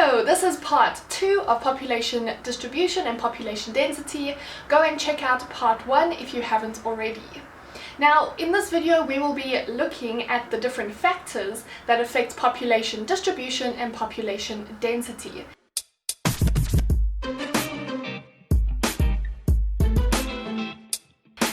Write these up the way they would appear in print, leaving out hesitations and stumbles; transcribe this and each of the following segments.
Hello, this is part 2 of population distribution and population density. Go and check out part 1 if you haven't already. Now, in this video we will be looking at the different factors that affect population distribution and population density.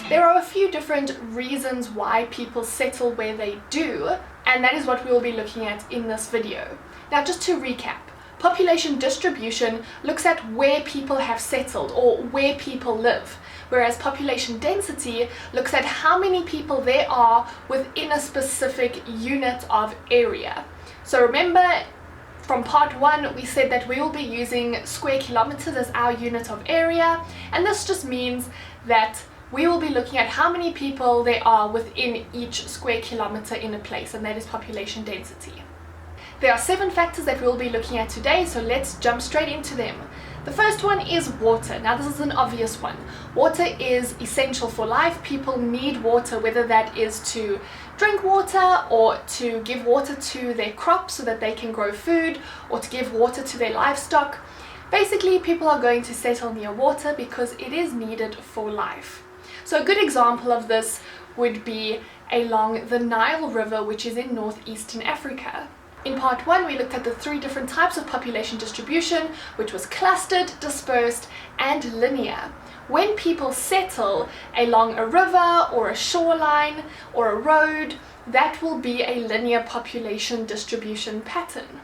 There are a few different reasons why people settle where they do, and that is what we will be looking at in this video. Now, just to recap, population distribution looks at where people have settled or where people live, whereas population density looks at how many people there are within a specific unit of area. So remember, from part 1 we said that we will be using square kilometers as our unit of area, and this just means that we will be looking at how many people there are within each square kilometer in a place, and that is population density. There are 7 factors that we'll be looking at today, so let's jump straight into them. The first one is water. Now, this is an obvious one. Water is essential for life. People need water, whether that is to drink water or to give water to their crops so that they can grow food, or to give water to their livestock. Basically, people are going to settle near water because it is needed for life. So a good example of this would be along the Nile River, which is in northeastern Africa. In part 1 we looked at the 3 different types of population distribution, which was clustered, dispersed and linear. When people settle along a river or a shoreline or a road, that will be a linear population distribution pattern.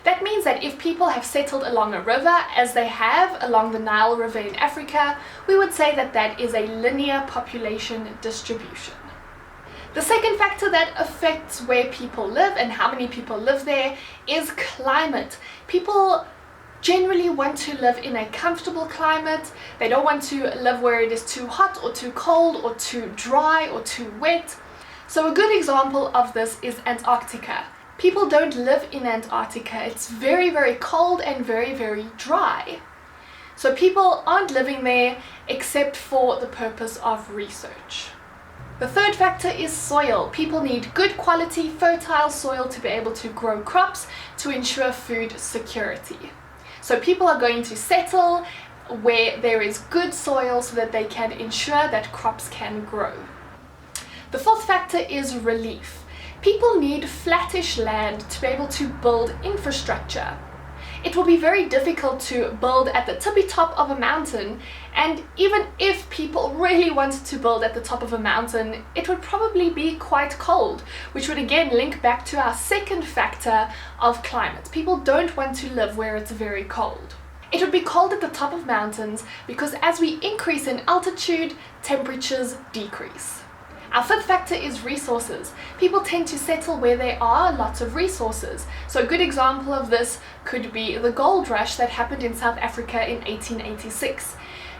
That means that if people have settled along a river, as they have along the Nile River in Africa, we would say that that is a linear population distribution. The second factor that affects where people live and how many people live there is climate. People generally want to live in a comfortable climate. They don't want to live where it is too hot or too cold or too dry or too wet. So a good example of this is Antarctica. People don't live in Antarctica. It's very, very cold and very, very dry. So people aren't living there except for the purpose of research. The third factor is soil. People need good quality, fertile soil to be able to grow crops to ensure food security. So people are going to settle where there is good soil so that they can ensure that crops can grow. The fourth factor is relief. People need flattish land to be able to build infrastructure. It will be very difficult to build at the tippy top of a mountain, and even if people really wanted to build at the top of a mountain, it would probably be quite cold, which would again link back to our second factor of climate. People don't want to live where it's very cold. It would be cold at the top of mountains because as we increase in altitude, temperatures decrease. Our fifth factor is resources. People tend to settle where there are lots of resources. So a good example of this could be the gold rush that happened in South Africa in 1886.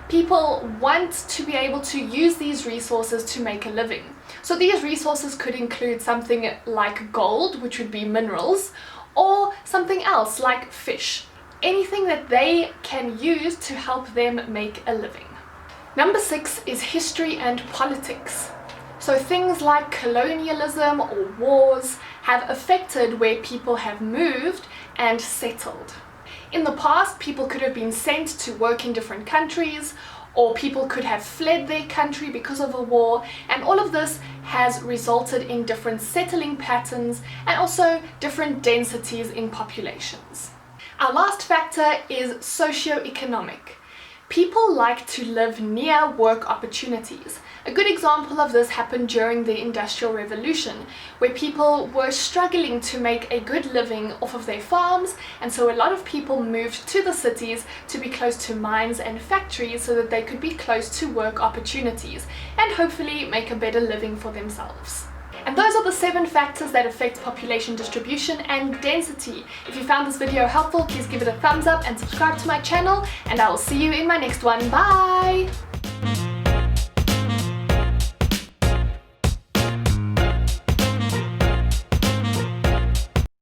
People want to be able to use these resources to make a living. So these resources could include something like gold, which would be minerals, or something else like fish. Anything that they can use to help them make a living. Number 6 is history and politics. So things like colonialism or wars have affected where people have moved and settled. In the past, people could have been sent to work in different countries, or people could have fled their country because of a war, and all of this has resulted in different settling patterns and also different densities in populations. Our last factor is socioeconomic. People like to live near work opportunities. A good example of this happened during the Industrial Revolution, where people were struggling to make a good living off of their farms, and so a lot of people moved to the cities to be close to mines and factories so that they could be close to work opportunities and hopefully make a better living for themselves. And those are the 7 factors that affect population distribution and density. If you found this video helpful, please give it a thumbs up and subscribe to my channel, and I will see you in my next one. Bye!